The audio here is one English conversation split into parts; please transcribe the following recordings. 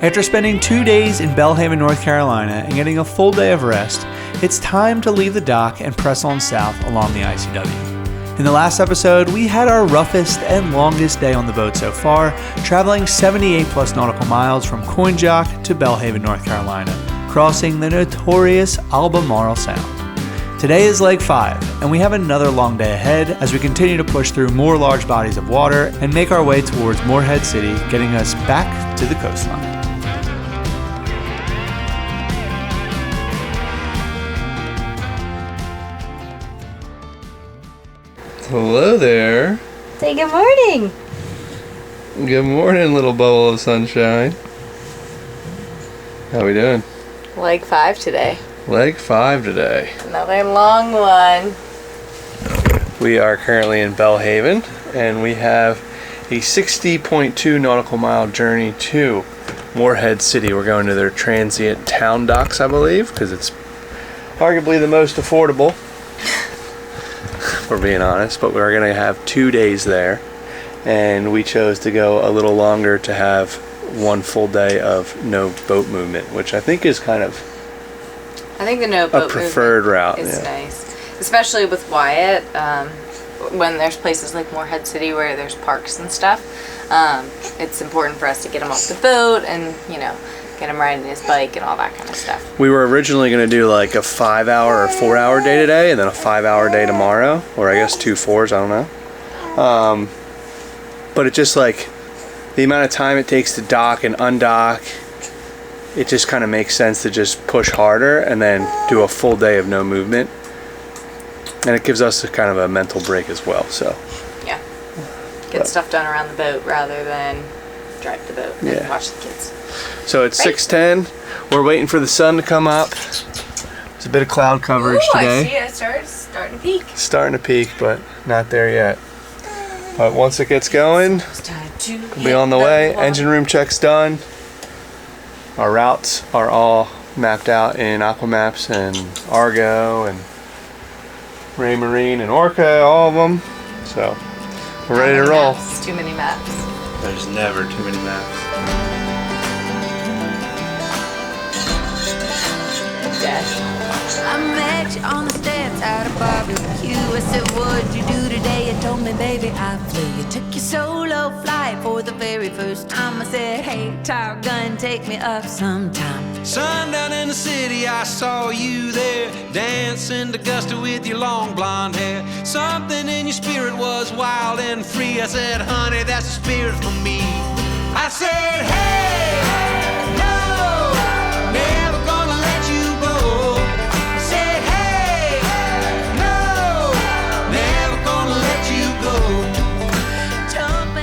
After spending 2 days in Belhaven, North Carolina and getting a full day of rest, it's time to leave the dock and press on south along the ICW. In the last episode, we had our roughest and longest day on the boat so far, traveling 78 plus nautical miles from Coinjock to Belhaven, North Carolina, crossing the notorious Albemarle Sound. Today is leg 5, and we have another long day ahead as we continue to push through more large bodies of water and make our way towards Morehead City, getting us back to the coastline. Hello there. Say good morning. Good morning, little bubble of sunshine. How we doing? Leg 5 today. Leg 5 today. Another long one. We are currently in Belhaven, and we have a 60.2 nautical mile journey to Morehead City. We're going to their transient town docks, I believe, because it's arguably the most affordable, if we're being honest. But we're going to have 2 days there, and we chose to go a little longer to have one full day of no boat movement, which I think is kind of the no boat a preferred route. Is nice, especially with Wyatt. When there's places like Morehead City where there's parks and stuff, it's important for us to get him off the boat and get him riding his bike and all that kind of stuff. We were originally going to do like a 5-hour or 4-hour day today, and then a 5-hour day tomorrow, or I guess 2 4s. I don't know. But it just like the amount of time it takes to dock and undock, it just kind of makes sense to just push harder and then do a full day of no movement. And it gives us a kind of a mental break as well. So yeah, get stuff done around the boat rather than drive the boat and watch the kids. So it's 6:10. We're waiting for the sun to come up. There's a bit of cloud coverage today. I see it starting to peak. Starting to peak, but not there yet. But once it gets going, we'll be on the way. Engine room check's done. Our routes are all mapped out in Aquamaps and Argo and Ray Marine and Orca, all of them. So we're ready to roll. Maps, too many maps. There's never too many maps. I met you on the steps at a barbecue. I said, what'd you do today? You told me, baby, I flew. You took your solo flight for the very first time. I said, hey, Tar Gun, take me up sometime. Sundown in the city, I saw you there, dancing to gusto with your long blonde hair. Something in your spirit was wild and free. I said, honey, that's the spirit for me. I said, hey, no, never gonna let you go. I said, hey, no, never gonna let you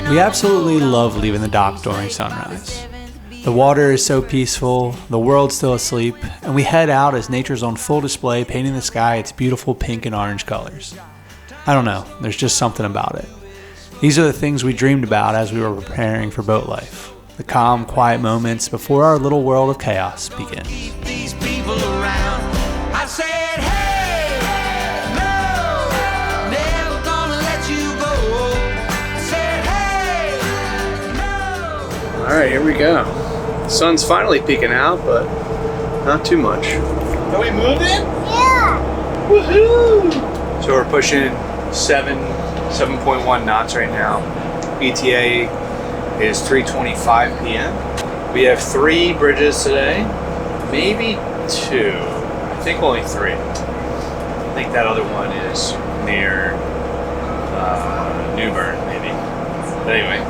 go. We absolutely love leaving the dock during sunrise. The water is so peaceful, the world's still asleep, and we head out as nature's on full display, painting the sky its beautiful pink and orange colors. I don't know, there's just something about it. These are the things we dreamed about as we were preparing for boat life. The calm, quiet moments before our little world of chaos begins. These people around. I said, hey, no, never gonna let you go. I said, hey, no. All right, here we go. Sun's finally peeking out, but not too much. Are we moving? Yeah. Woohoo! So we're pushing 7.1 knots right now. ETA is 3:25 p.m. We have 3 bridges today, maybe 2. I think only 3. I think that other one is near Newbern, maybe. But anyway.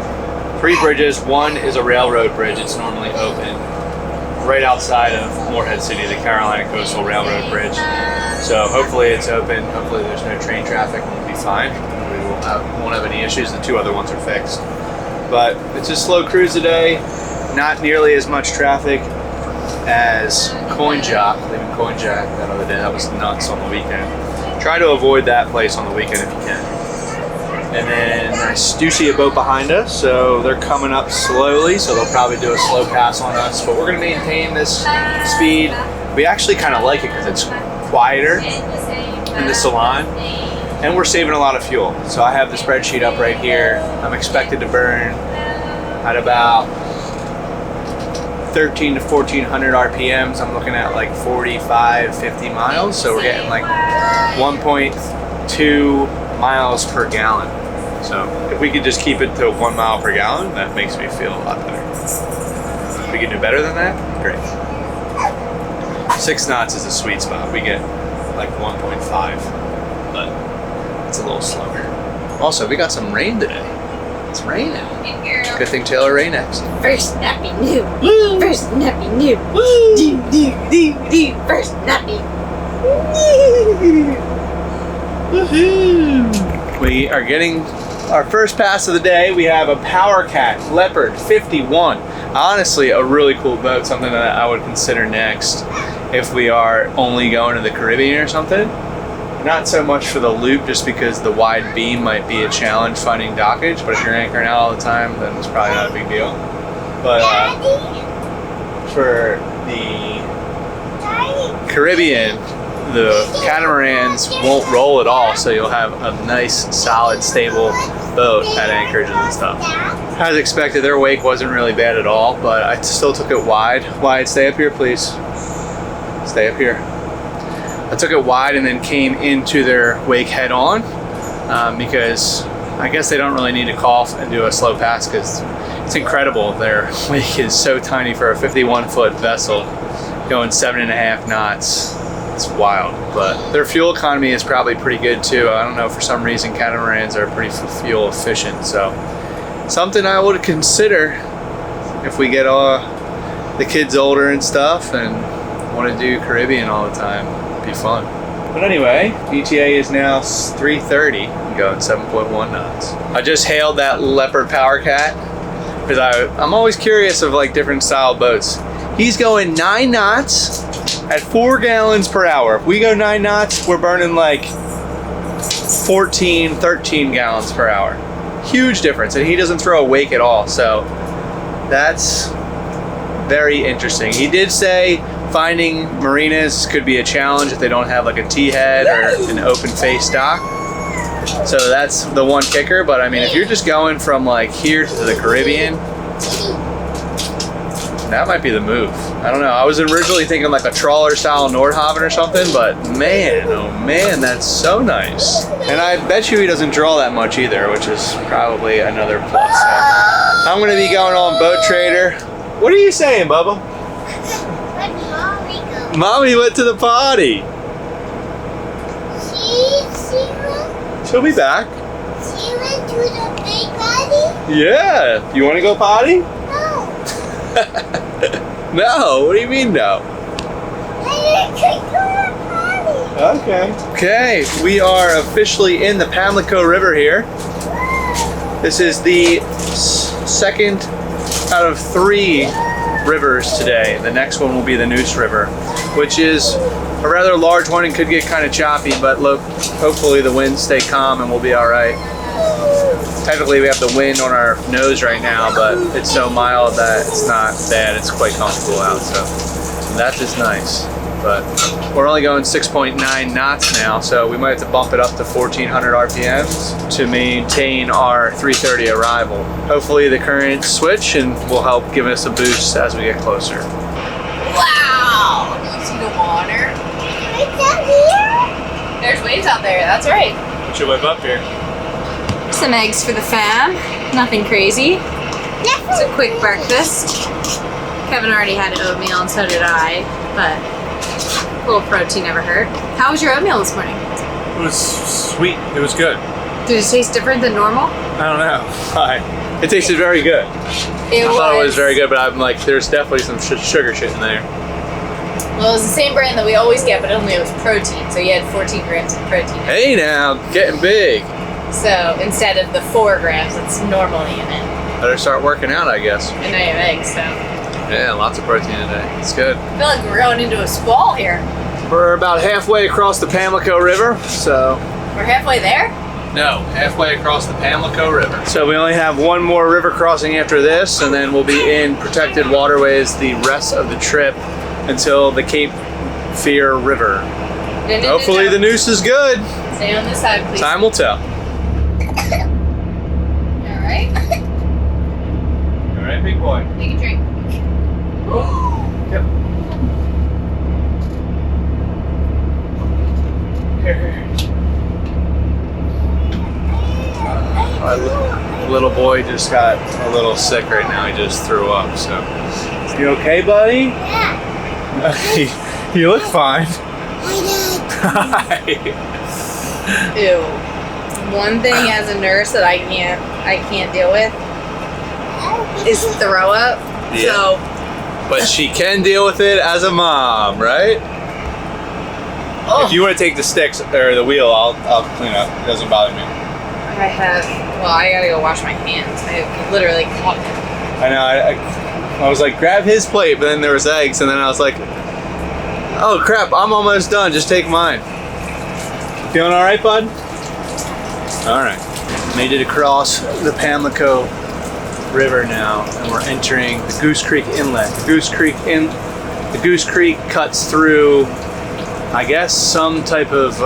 3 bridges. One is a railroad bridge. It's normally open right outside of Morehead City, the Carolina Coastal Railroad Bridge. So hopefully it's open. Hopefully there's no train traffic and we'll be fine. We won't have any issues. The 2 other ones are fixed. But it's a slow cruise today. Not nearly as much traffic as Coinjock. Leaving Coinjock that other day. That was nuts on the weekend. Try to avoid that place on the weekend if you can. And then I do see a boat behind us, so they're coming up slowly, so they'll probably do a slow pass on us, but we're gonna maintain this speed. We actually kind of like it because it's quieter in the salon, and we're saving a lot of fuel. So I have the spreadsheet up right here. I'm expected to burn at about 13 to 1400 RPMs. I'm looking at like 45, 50 miles. So we're getting like 1.2 miles per gallon. So if we could just keep it to 1 mile per gallon, that makes me feel a lot better. If we can do better than that, great. 6 knots is a sweet spot. We get like 1.5, but it's a little slower. Also, we got some rain today. It's raining. Good thing Taylor Ray next. First nappy new. First nappy new. First nappy. We are getting our first pass of the day. We have a Power Cat Leopard 51. Honestly, a really cool boat. Something that I would consider next if we are only going to the Caribbean or something. Not so much for the loop, just because the wide beam might be a challenge finding dockage, but if you're anchoring out all the time, then it's probably not a big deal. But for the Caribbean, the catamarans won't roll at all, so you'll have a nice, solid, stable boat at anchorages and stuff. As expected, their wake wasn't really bad at all, but I still took it wide. Wide, stay up here, please. Stay up here. I took it wide and then came into their wake head on because I guess they don't really need to call and do a slow pass because it's incredible. Their wake is so tiny for a 51-foot vessel going 7.5 knots. It's wild, but their fuel economy is probably pretty good too. I don't know, for some reason catamarans are pretty fuel efficient, so something I would consider if we get the kids older and stuff and want to do Caribbean all the time. Be fun. But anyway, ETA is now 3:30 and going 7.1 knots. I just hailed that Leopard Power Cat because I'm always curious of like different style boats. He's going 9 knots at 4 gallons per hour. If we go 9 knots, we're burning like 14, 13 gallons per hour. Huge difference, and he doesn't throw a wake at all, so that's very interesting. He did say finding marinas could be a challenge if they don't have like a T-head or an open face dock. So that's the one kicker, but I mean, if you're just going from like here to the Caribbean, that might be the move. I don't know. I was originally thinking like a trawler style Nordhaven or something, but man, oh man, that's so nice. And I bet you he doesn't draw that much either, which is probably another plus. So I'm gonna be going on Boat Trader. What are you saying, Bubba? Mommy went to the potty. She'll be back. She went to the big potty? Yeah. You want to go potty? No. No. What do you mean no? I didn't go to the potty. Okay, we are officially in the Pamlico River here. This is the second out of 3 rivers today. The next one will be the Noose River, which is a rather large one and could get kind of choppy, but look, hopefully the winds stay calm and we'll be all right. Technically we have the wind on our nose right now, but it's so mild that it's not bad. It's quite comfortable out, so that is nice. But we're only going 6.9 knots now, so we might have to bump it up to 1400 RPMs to maintain our 3:30 arrival. Hopefully the current switch and will help give us a boost as we get closer. Wow! Do you see the water? It's out here? There's waves out there, that's right. Put your whip up here. Some eggs for the fam. Nothing crazy. It's a quick breakfast. Kevin already had oatmeal and so did I, but a little protein never hurt. How was your oatmeal this morning? It was sweet. It was good. Did it taste different than normal? I don't know. It tasted very good. I thought it was very good, but I'm like, there's definitely some sugar shit in there. Well, it was the same brand that we always get, but only it was protein. So you had 14 grams of protein. Hey now, getting big. So instead of the 4 grams that's normally in it. Better start working out, I guess. And now you have eggs, so. Yeah, lots of protein today. It's good. I feel like we're going into a squall here. We're about halfway across the Pamlico River, so. We're halfway there? No, halfway across the Pamlico River. So we only have one more river crossing after this, and then we'll be in protected waterways the rest of the trip until the Cape Fear River. Hopefully the noose is good. Stay on this side, please. Time will tell. Alright. All right, big boy. Take a drink. Oh. little boy just got a little sick right now. He just threw up. So, you okay, buddy? Yeah. You look fine. Hi. Ew. One thing as a nurse that I can't deal with is throw up. Yeah. So But she can deal with it as a mom, right? If you want to take the sticks or the wheel, I'll clean up. It doesn't bother me. I gotta go wash my hands. I literally caught it. I know. I was like, grab his plate, but then there was eggs, and then I was like, oh crap, I'm almost done. Just take mine. Feeling all right, bud? All right. Made it across the Pamlico River now, and we're entering the Goose Creek Inlet. The Goose Creek cuts through, I guess, some type of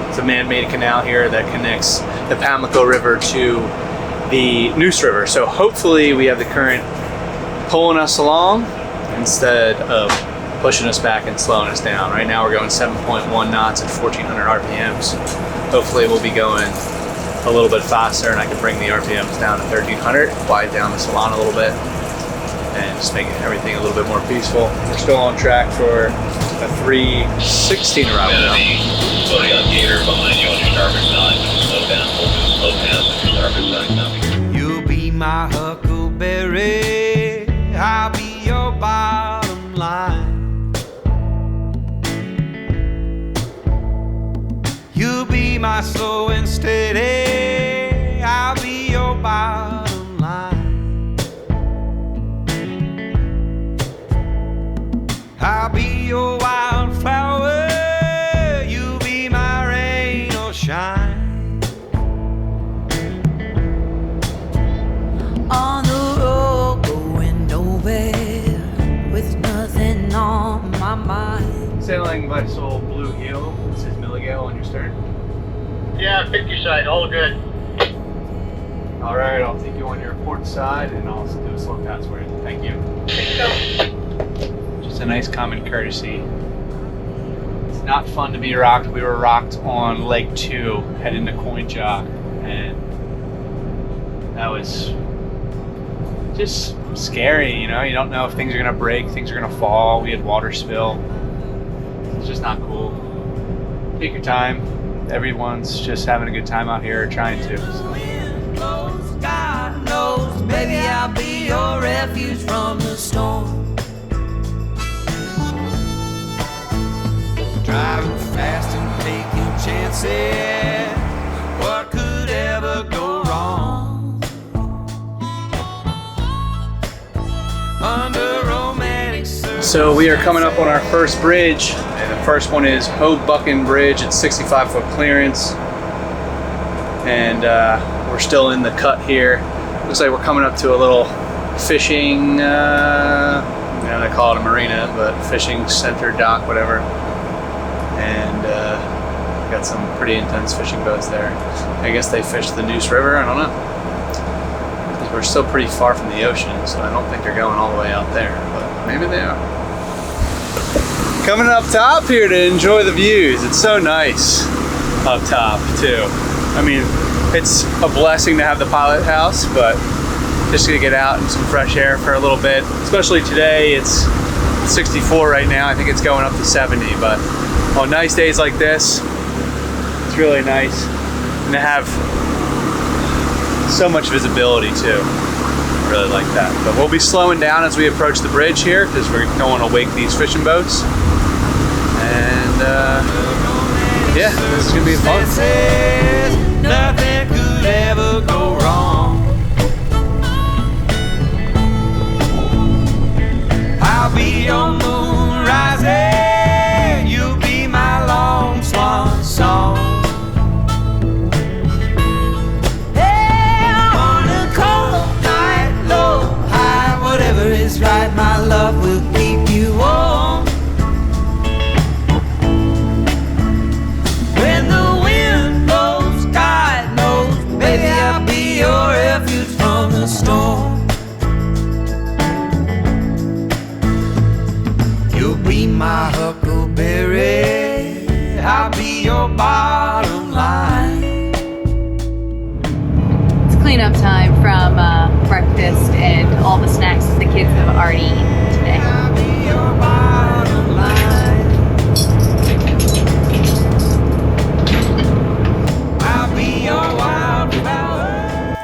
it's a man-made canal here that connects the Pamlico River to the Neuse River. So hopefully we have the current pulling us along instead of pushing us back and slowing us down. Right now we're going 7.1 knots at 1400 RPMs. Hopefully we'll be going a little bit faster and I can bring the RPMs down to 1300, quiet down the salon a little bit, and just make everything a little bit more peaceful. We're still on track for a 316 around now. Putting on gator behind you on your starboard side. Slow down, slow down on your starboard side coming. You'll be my huckleberry, I'll be your bottom line. You'll be my slow and steady, I'll be your bottom line. I'll be your wildflower, you'll be my rain or shine. On the road, going nowhere, with nothing on my mind. Sailing by this old blue heel. This is Milligale on your stern. Yeah, 50 side, all good. All right, I'll take you on your port side and I'll do a slow pass for you. Thank you. Just a nice common courtesy. It's not fun to be rocked. We were rocked on leg 2 heading to Coin Jock, and that was just scary. You know, you don't know if things are gonna break, things are gonna fall. We had water spill. It's just not cool. Take your time. Everyone's just having a good time out here, trying to. So. Wind blows, God knows, baby, I'll be your refuge from the storm. Driving fast and taking chances, what could ever go wrong? Under romantic So we are coming up on our first bridge, and the first one is Hoboken Bridge. It's 65-foot clearance, and we're still in the cut here. Looks like we're coming up to a little fishing, they call it a marina, but fishing center, dock, whatever. And got some pretty intense fishing boats there. I guess they fish the Neuse River, I don't know. We're still pretty far from the ocean, so I don't think they're going all the way out there, but maybe they are. Coming up top here to enjoy the views. It's so nice up top too. I mean, it's a blessing to have the pilot house, but just to get out in some fresh air for a little bit, especially today. It's 64 right now. I think it's going up to 70, but on nice days like this, it's really nice. And to have so much visibility too. I really like that. But we'll be slowing down as we approach the bridge here because we don't want to wake these fishing boats. And yeah, this is gonna be fun. nothing could ever go wrong. I'll be your moon rising, you'll be my long swan song. Is right, my love will keep you warm. When the wind blows, God knows, baby, I'll be your refuge from the storm. You'll be my huckleberry, I'll be your bottom line. It's cleanup time from breakfast and all the snacks that the kids have already eaten today.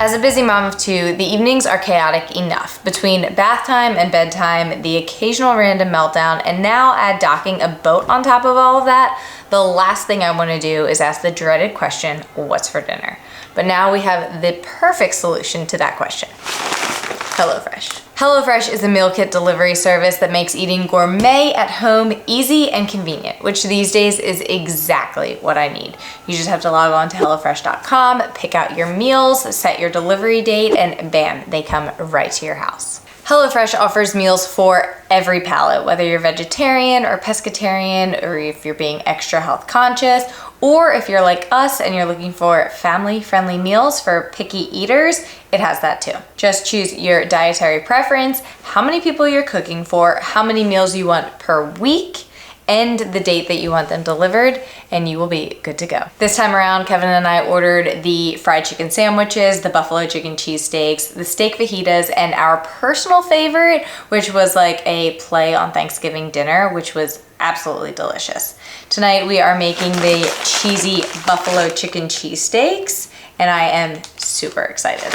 As a busy mom of two, the evenings are chaotic enough. Between bath time and bedtime, the occasional random meltdown, and now add docking a boat on top of all of that, the last thing I want to do is ask the dreaded question, what's for dinner? But now we have the perfect solution to that question. HelloFresh. HelloFresh is a meal kit delivery service that makes eating gourmet at home easy and convenient, which these days is exactly what I need. You just have to log on to HelloFresh.com, pick out your meals, set your delivery date, and bam, they come right to your house. HelloFresh offers meals for every palate, whether you're vegetarian or pescatarian, or if you're being extra health conscious, or if you're like us and you're looking for family-friendly meals for picky eaters, it has that too. Just choose your dietary preference, how many people you're cooking for, how many meals you want per week, and the date that you want them delivered, and you will be good to go. This time around, Kevin and I ordered the fried chicken sandwiches, the buffalo chicken cheesesteaks, the steak fajitas, and our personal favorite, which was like a play on Thanksgiving dinner, which was absolutely delicious. Tonight we are making the cheesy buffalo chicken cheesesteaks, and I am super excited.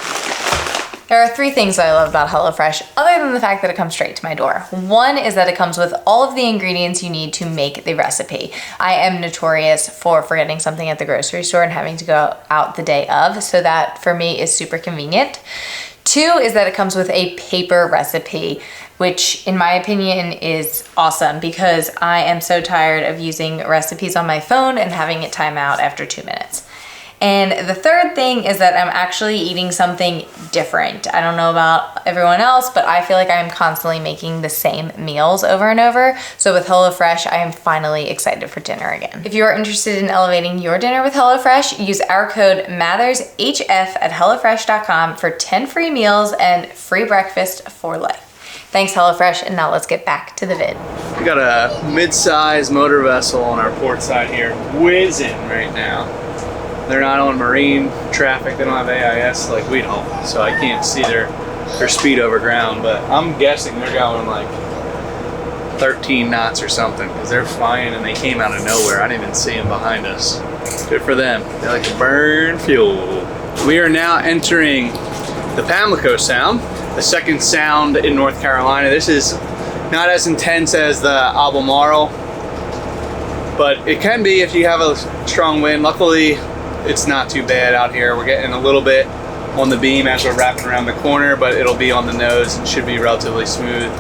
There are three things that I love about HelloFresh, other than the fact that it comes straight to my door. One is that it comes with all of the ingredients you need to make the recipe. I am notorious for forgetting something at the grocery store and having to go out the day of, so that for me is super convenient. Two is that it comes with a paper recipe, which in my opinion is awesome because I am so tired of using recipes on my phone and having it time out after 2 minutes. And the third thing is that I'm actually eating something different. I don't know about everyone else, but I feel like I'm constantly making the same meals over and over. So with HelloFresh, I am finally excited for dinner again. If you are interested in elevating your dinner with HelloFresh, use our code MATHERSHF at HelloFresh.com for 10 free meals and free breakfast for life. Thanks HelloFresh, and now let's get back to the vid. We got a mid-size motor vessel on our port side here, whizzing right now. They're not on marine traffic, they don't have AIS like we don't, so I can't see their speed over ground, but I'm guessing they're going like 13 knots or something, because they're flying and they came out of nowhere. I didn't even see them behind us. Good for them. They like to burn fuel. We are now entering the Pamlico Sound, the second sound in North Carolina. This is not as intense as the Albemarle, but it can be if you have a strong wind. Luckily, it's not too bad out here. We're getting a little bit on the beam as we're wrapping around the corner, but it'll be on the nose and should be relatively smooth.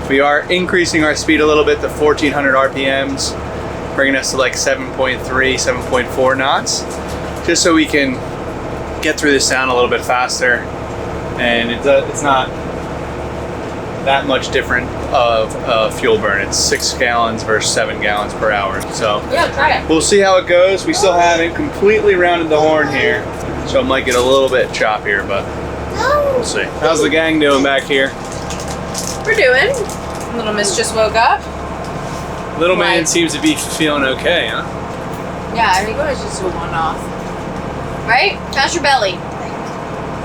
We are increasing our speed a little bit to 1400 RPMs, bringing us to like 7.3, 7.4 knots, just so we can get through the sound a little bit faster. And it's not that much different of fuel burn. It's 6 gallons versus 7 gallons per hour. So Yeah, try it. we'll see how it goes. We still haven't completely rounded the horn here, so it might get a little bit choppier, but we'll see. How's the gang doing back here? We're doing. Little Miss just woke up. Little man Right. seems to be feeling okay, huh? Yeah, I think it was just a one-off. Right? How's your belly?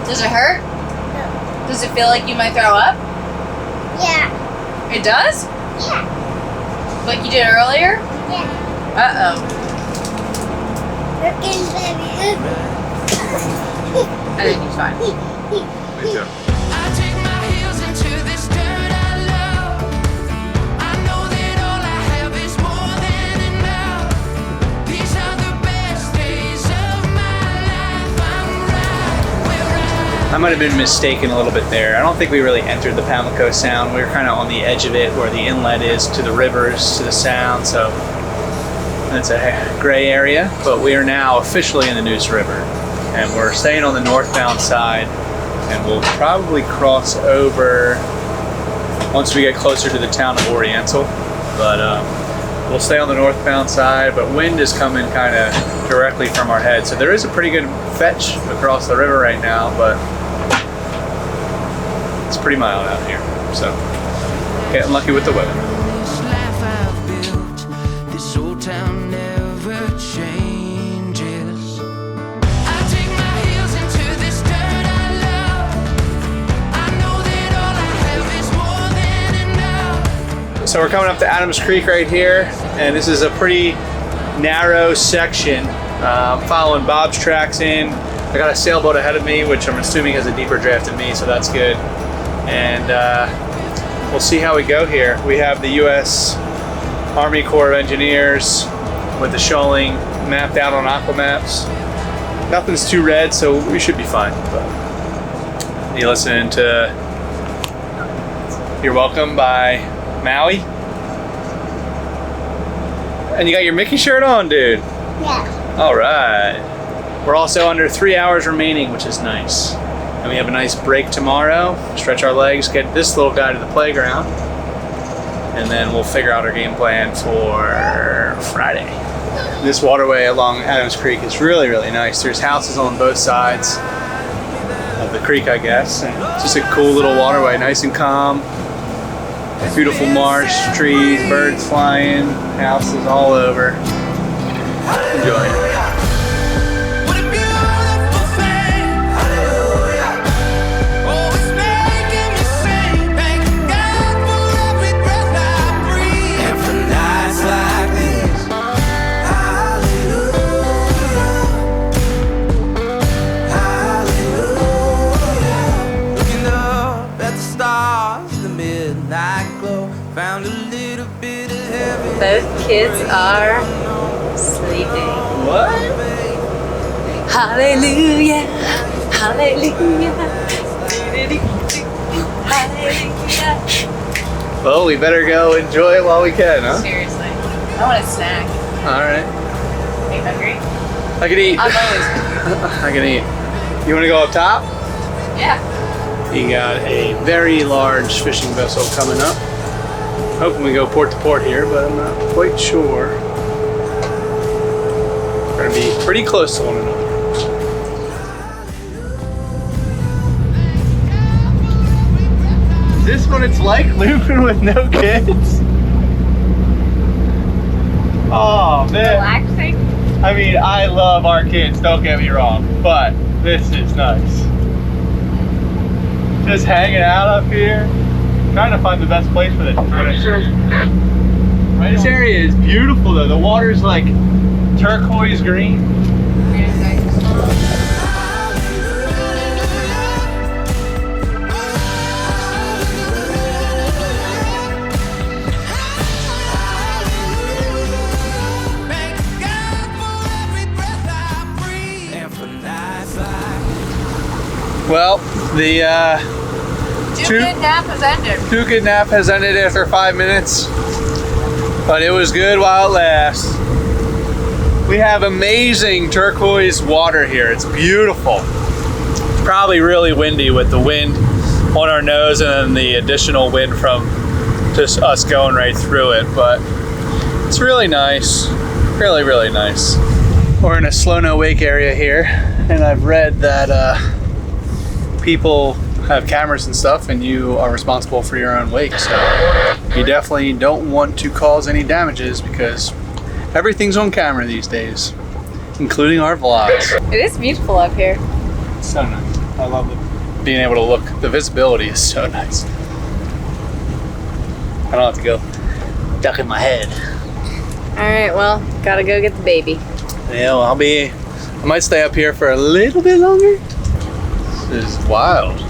Does it hurt? No. Does it feel like you might throw up? Yeah. It does? Yeah. Like you did earlier? Yeah. Uh-oh. We're getting very I think he's fine. Me too. I take my heels into this dirt I love. I know that all I have is more than enough. These are the best days of my life. I'm right where I might have been mistaken a little bit there. I don't think we really entered the Pamlico Sound. We were kind of on the edge of it where the inlet is to the rivers, to the sound, so it's a gray area, but we are now officially in the Neuse River. And we're staying on the northbound side, and we'll probably cross over once we get closer to the town of Oriental. But we'll stay on the northbound side, but wind is coming kind of directly from our head. So there is a pretty good fetch across the river right now, but it's pretty mild out here. So getting lucky with the weather. this life I've built, this old town never changes. I take my heels into this dirt I So we're coming up to Adams Creek right here, and this is a pretty narrow section. I'm following Bob's tracks in. I got a sailboat ahead of me, which I'm assuming has a deeper draft than me, so that's good. And we'll see how we go here. We have the U.S. Army Corps of Engineers with the shoaling mapped out on aqua maps. Nothing's too red, so we should be fine. But you listening to You're Welcome by Maui? And you got your Mickey shirt on, dude. Yeah. All right. We're also under 3 hours remaining, which is nice. And we have a nice break tomorrow. Stretch our legs, get this little guy to the playground. And then we'll figure out our game plan for Friday. This waterway along Adams Creek is really, really nice. There's houses on both sides of the creek, I guess. And it's just a cool little waterway, nice and calm. Beautiful marsh, trees, birds flying, houses all over. Enjoy it. What a beautiful thing. Oh, it's making me sing. Thank God for every breath I breathe. And for nights like this. Hallelujah. Hallelujah. Looking up at the stars, the midnight glow. Found a little bit of heaven. Both kids are sleeping. What? Hallelujah, hallelujah, hallelujah. Well, we better go enjoy it while we can, huh? Seriously, I want a snack. All right. Are you hungry? I can eat. I'm always I can eat. You want to go up top? Yeah. You got a very large fishing vessel coming up. Hoping we go port to port here, but I'm not quite sure. We're gonna be pretty close to one another. Is this what it's like living with no kids? Oh man. Relaxing. I mean, I love our kids, don't get me wrong, but this is nice. Just hanging out up here, trying to find the best place for this. Right, this area is beautiful though. The water's like turquoise green. Well, the Two-good nap has ended. two-good nap has ended after 5 minutes, but it was good while it lasts. We have amazing turquoise water here. It's beautiful. It's probably really windy with the wind on our nose and then the additional wind from just us going right through it, but it's really nice. Really, really nice. We're in a slow no wake area here, and I've read that people have cameras and stuff, and you are responsible for your own wake, so you definitely don't want to cause any damages because everything's on camera these days, including our vlogs. It is beautiful up here. It's so nice. I love it. Being able to look, the visibility is so nice. I don't have to go ducking my head. All right, well, gotta go get the baby. Yeah, well, I might stay up here for a little bit longer. This is wild.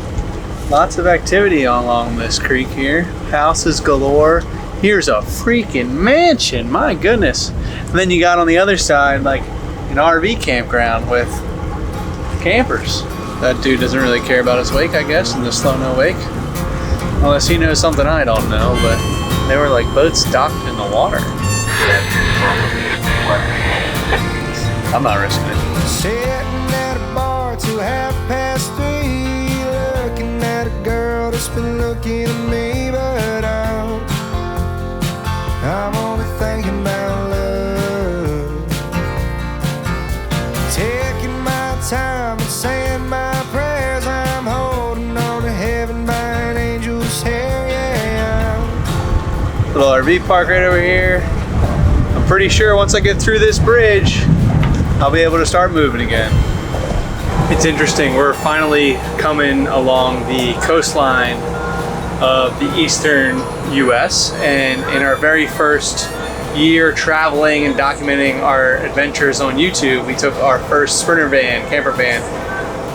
Lots of activity along this creek here. Houses galore. Here's a freaking mansion, my goodness. And then you got on the other side like an RV campground with campers. That dude doesn't really care about his wake, I guess, in the slow no wake. Unless he knows something I don't know, but they were like boats docked in the water. I'm not risking it. Sitting at a bar till 3:30, looking at a girl that's been looking at me, but I'm only thinking about love. Taking my time and saying my prayers, I'm holding on to heaven by an angel's hair, yeah. Little RV park right over here. I'm pretty sure once I get through this bridge, I'll be able to start moving again. It's interesting, we're finally coming along the coastline of the eastern US, and in our very first year traveling and documenting our adventures on YouTube, we took our first Sprinter van, camper van,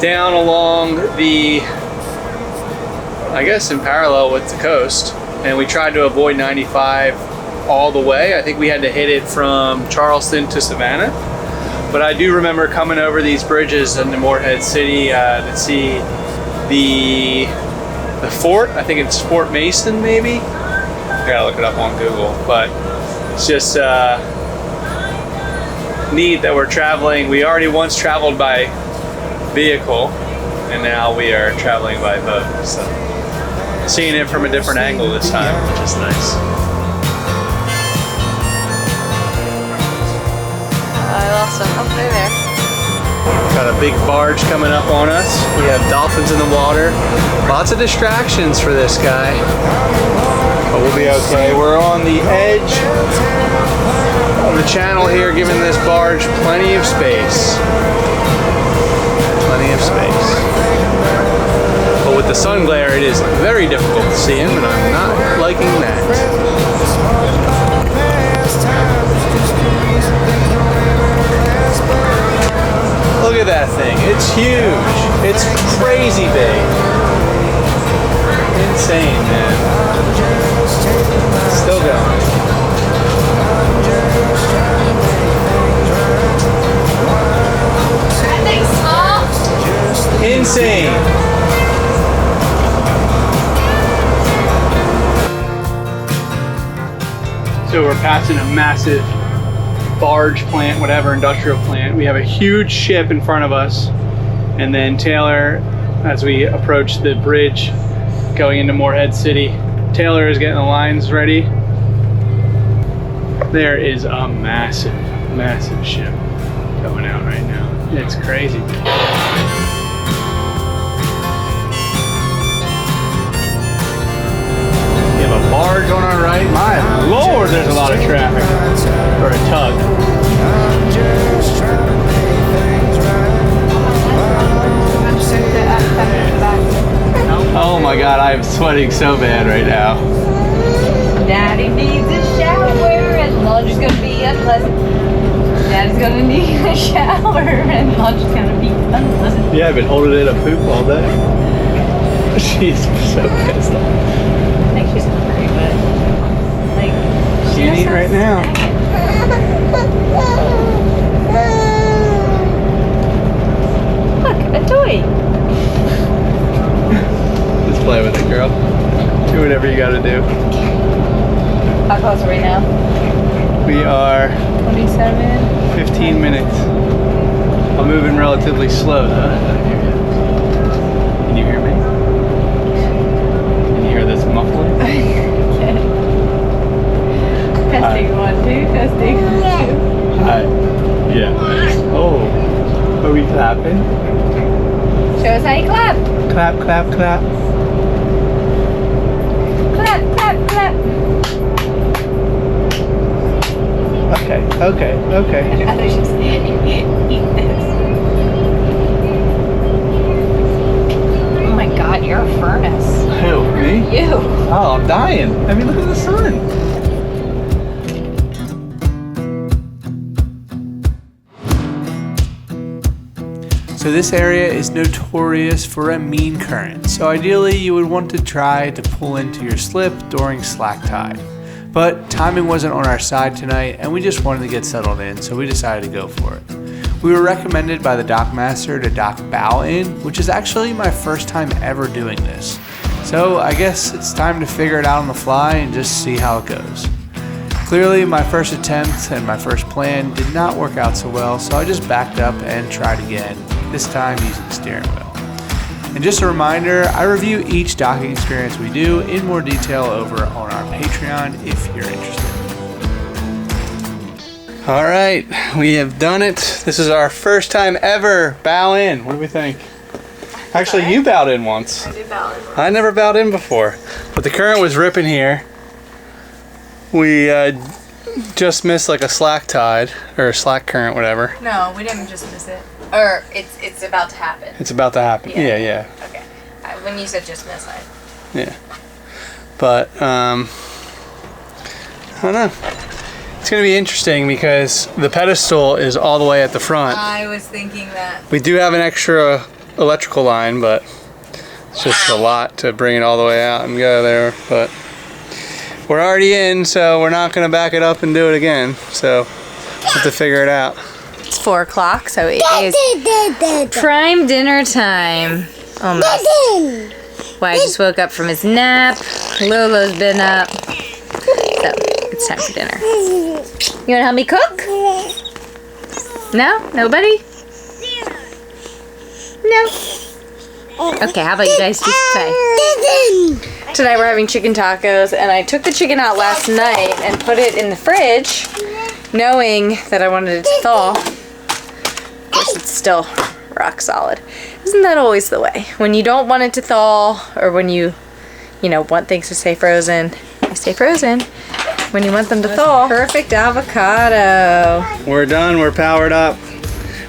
down along the, I guess in parallel with the coast, and we tried to avoid 95 all the way. I think we had to hit it from Charleston to Savannah, but I do remember coming over these bridges in the Morehead City to see the fort. I think it's Fort Mason, maybe. I gotta look it up on Google, but it's just neat that we're traveling. We already once traveled by vehicle, and now we are traveling by boat. So seeing it from a different angle this time, which is nice. I lost them. Oh, they're there. Got a big barge coming up on us. We have dolphins in the water. Lots of distractions for this guy, but we'll be okay. We're on the edge of the channel here, giving this barge plenty of space. Plenty of space. But with the sun glare, it is very difficult to see him, and I'm not liking that. Look at that thing. It's huge. It's crazy big. Insane, man. Still going. That thing's small. Insane. So we're passing a massive barge plant, whatever, industrial plant. We have a huge ship in front of us, and then Taylor, as we approach the bridge going into Morehead City, Taylor is getting the lines ready. There is a massive, massive ship going out right now. It's crazy. We have a barge on our right. My lord, there's a lot of traffic. Or a tug. Oh my god, I'm sweating so bad right now. Daddy needs a shower and lunch is gonna be unpleasant. Daddy's gonna need a shower and lunch is gonna be unpleasant. Yeah, I've been holding in a poop all day. She's so pissed off. I think she's hungry, but like She ain't eating right now. Look, a toy. Just play with it, girl. Do whatever you gotta do. How close are we now? We are 27. 15 minutes. I'm moving relatively slow though. Can you hear me? Can you hear this muffling? Testing 1, 2, testing 2. Yeah. Oh. Are we clapping? Show us how you clap. Clap, clap, clap. Clap, clap, clap. Okay, okay, okay. I'd rather just eat this. Oh my god, you're a furnace. Who, me? You. Oh, I'm dying. I mean, look at the sun. So this area is notorious for a mean current, so ideally you would want to try to pull into your slip during slack tide. But timing wasn't on our side tonight, and we just wanted to get settled in, so we decided to go for it. We were recommended by the dock master to dock bow in, which is actually my first time ever doing this. So I guess it's time to figure it out on the fly and just see how it goes. Clearly, my first attempt and my first plan did not work out so well, so I just backed up and tried again, this time using the steering wheel. And just a reminder, I review each docking experience we do in more detail over on our Patreon if you're interested. All right, we have done it. This is our first time ever bow in. What do we think? Actually, you bowed in once. I did bow in. I never bowed in before, but the current was ripping here. We just missed like a slack tide or a slack current, whatever. No, we didn't just miss it. Or it's about to happen. It's about to happen. Yeah, yeah. Okay. When you said just miss, Yeah. But I don't know. It's gonna be interesting because the pedestal is all the way at the front. I was thinking that. We do have an extra electrical line, but it's just a lot to bring it all the way out and go there. But we're already in, so we're not gonna back it up and do it again. So we'll have to figure it out. It's 4 o'clock, so it is prime dinner time. Almost. Wyatt just woke up from his nap. Lolo's been up. So it's time for dinner. You wanna help me cook? No? Nobody? No. Okay, how about you guys just play? Tonight we're having chicken tacos, and I took the chicken out last night and put it in the fridge, knowing that I wanted it to thaw. Of course, it's still rock solid. Isn't that always the way? When you don't want it to thaw, or when you want things to stay frozen, they stay frozen. When you want them to thaw. Perfect avocado. We're done. We're powered up.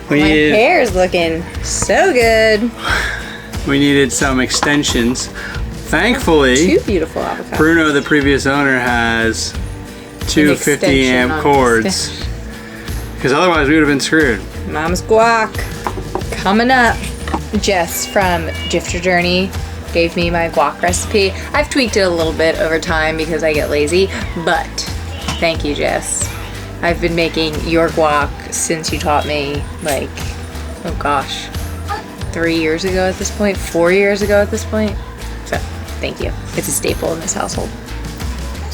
My hair's looking so good. We needed some extensions. Thankfully, 2 beautiful avocados. Bruno, the previous owner, has 2 50 amp cords. Because otherwise we would have been screwed. Mom's guac coming up. Jess from Gifter Journey gave me my guac recipe. I've tweaked it a little bit over time because I get lazy, but thank you, Jess. I've been making your guac since you taught me, like, oh gosh, 3 years ago at this point, 4 years ago at this point. So, thank you. It's a staple in this household.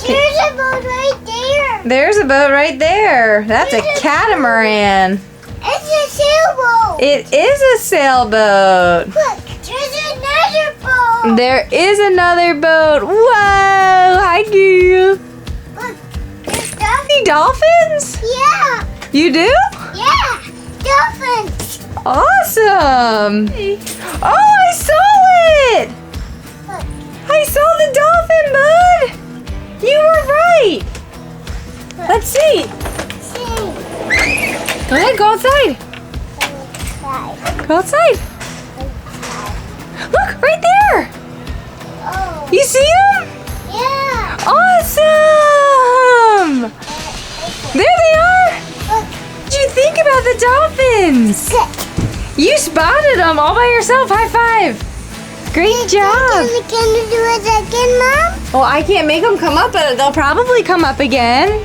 There's a boat right there. There's a boat right there. That's a catamaran. It's a sailboat. It is a sailboat. Look, there's another boat. There is another boat. Whoa! Hi, girl. Look, there's See dolphins? Yeah. You do? Yeah. Dolphins. Awesome. Oh, I saw it. Look. I saw the dolphin, bud. You were right. Let's see. See. Go ahead, go outside. Go outside. Look, right there. Oh. You see him? Yeah. Awesome. There they are. Look. What did you think about the dolphins? You spotted them all by yourself. High five. Great job. Can you do it again, Mom? Well, I can't make them come up, but they'll probably come up again.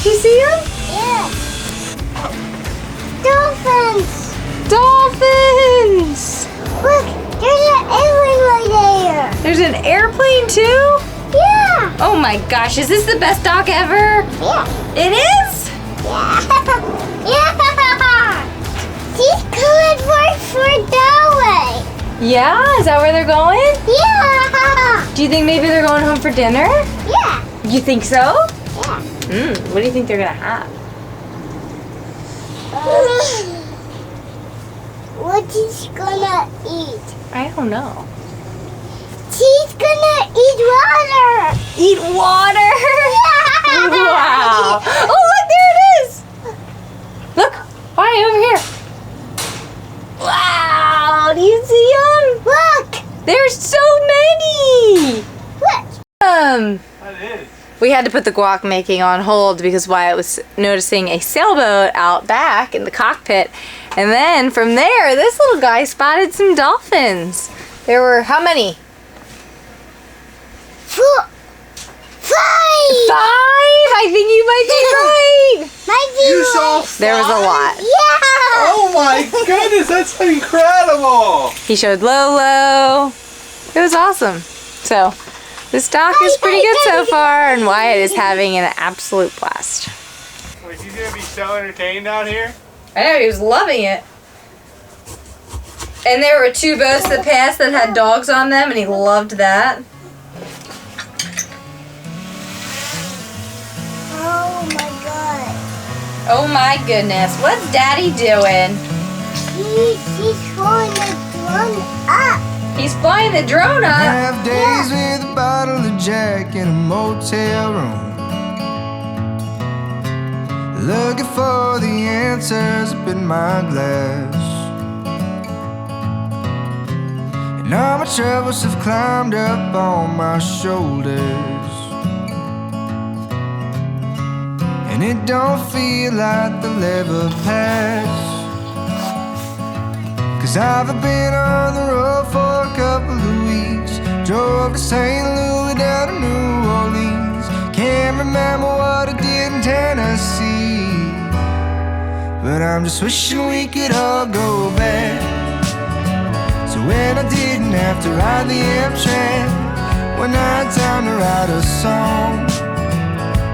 Did you see them? Yeah. Dolphins. Dolphins. Look, there's an airplane right there. There's an airplane too? Yeah. Oh my gosh, is this the best dock ever? Yeah. It is? Yeah. Yeah. She's coming for that way. Yeah? Is that where they're going? Yeah. Do you think maybe they're going home for dinner? Yeah. You think so? Yeah. What do you think they're gonna have? What is gonna eat? I don't know. She's gonna eat water. Eat water? Yeah. Wow. Oh, look, there it is. Look, why over here? Wow, do you see them? Look. There's so many. Look. That is. We had to put the guac making on hold because Wyatt was noticing a sailboat out back in the cockpit. And then from there, this little guy spotted some dolphins. There were how many? 4, 5. 5? I think you might be right. Might be You saw There was a lot. Yeah. Oh my goodness, that's incredible! He showed Lolo. It was awesome. So this dock is pretty good so far, and Wyatt is having an absolute blast. Wait, he's gonna be so entertained out here? I know, he was loving it. And there were 2 boats that passed that had dogs on them, and he loved that. Oh my god. Oh my goodness, what's Daddy doing? He's throwing the drone up. He's flying the drone up. Have days with a bottle of Jack in a motel room, looking for the answers up in my glass. And And all my troubles have climbed up on my shoulders. And it don't feel like they'll ever pass. 'Cause I've been on the road for a couple of weeks. Drove to St. Louis down to New Orleans. Can't remember what I did in Tennessee. But I'm just wishing we could all go back. So when I didn't have to ride the Amtrak, when I had time to write a song,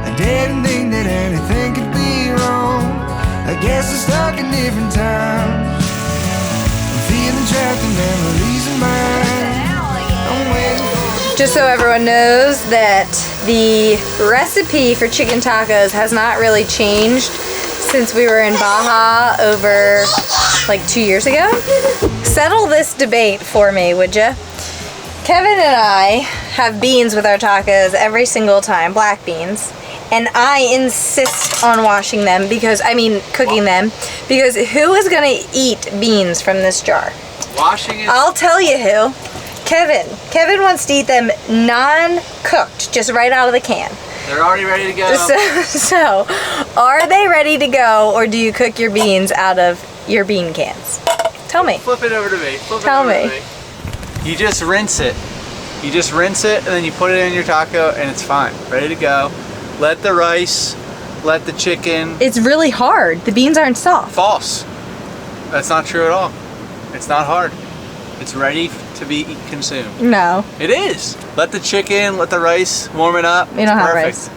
I didn't think that anything could be wrong. I guess I'm stuck in different times. I'm feeling trapped in memories of mine. I'm waiting for... Just so everyone knows that the recipe for chicken tacos has not really changed since we were in Baja over like 2 years ago. Settle this debate for me, would ya? Kevin and I have beans with our tacos every single time, black beans, and I insist on washing them because, cooking them, because who is gonna eat beans from this jar? Washing it? I'll tell you who. Kevin. Kevin wants to eat them non-cooked, just right out of the can. They're already ready to go. So, are they ready to go, or do you cook your beans out of your bean cans? Tell me. Flip it over to me. Tell me. You just rinse it. You just rinse it, and then you put it in your taco, and it's fine. Ready to go. Let the rice, let the chicken. It's really hard. The beans aren't soft. False. That's not true at all. It's not hard. It's ready to be consumed. No. It is. Let the chicken, let the rice warm it up. We don't have rice.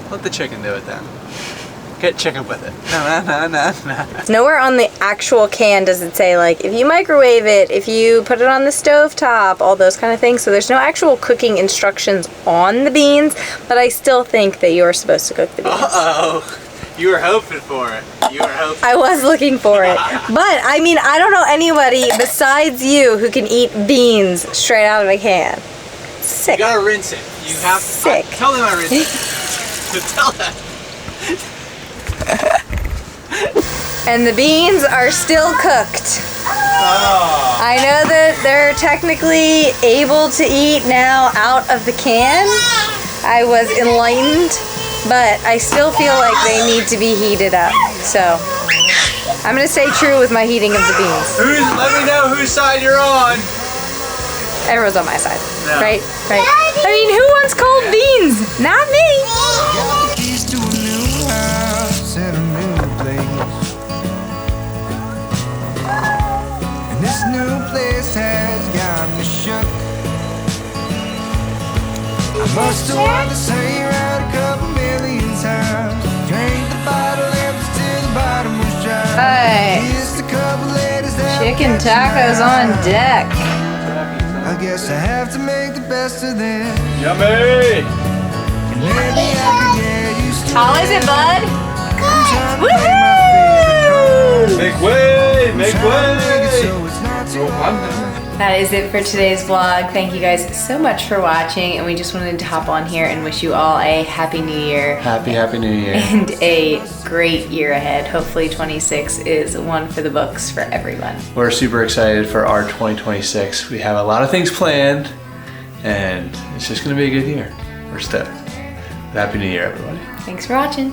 Let the chicken do it then. Get chicken with it. No. Nowhere on the actual can does it say, like, if you microwave it, if you put it on the stove top, all those kind of things. So there's no actual cooking instructions on the beans, but I still think that you're supposed to cook the beans. Uh-oh. You were hoping for it. You were hoping. I was looking for it. But, I don't know anybody besides you who can eat beans straight out of a can. Sick. You gotta rinse it. You have to. Sick. Tell them I rinse it. Tell them. And the beans are still cooked. Oh. I know that they're technically able to eat now out of the can. I was enlightened, but I still feel like they need to be heated up. So I'm gonna stay true with my heating of the beans. Let me know whose side you're on. Everyone's on my side, No. right? Who wants cold beans? Not me. Got the keys to a new house and a new place. And this new place has got me shook. I must have won the same round a couple million times. Drank the bottle empty till the bottom was dry. Hey. Kissed a couple ladies that Chicken got tacos on deck. I guess I have to make the best of them. Yummy. And maybe I could get used to How is it, bud? trying to Woohoo! play my favorite Make way. Make trying to make it way. so it's not too hard. That is it for today's vlog. Thank you guys so much for watching, and we just wanted to hop on here and wish you all a happy new year Happy New Year. and a great year ahead. Hopefully 26 is one for the books for everyone. We're super excited for our 2026. We have a lot of things planned, and it's just gonna be a good year. We're stoked. Happy New Year, everybody. Thanks for watching.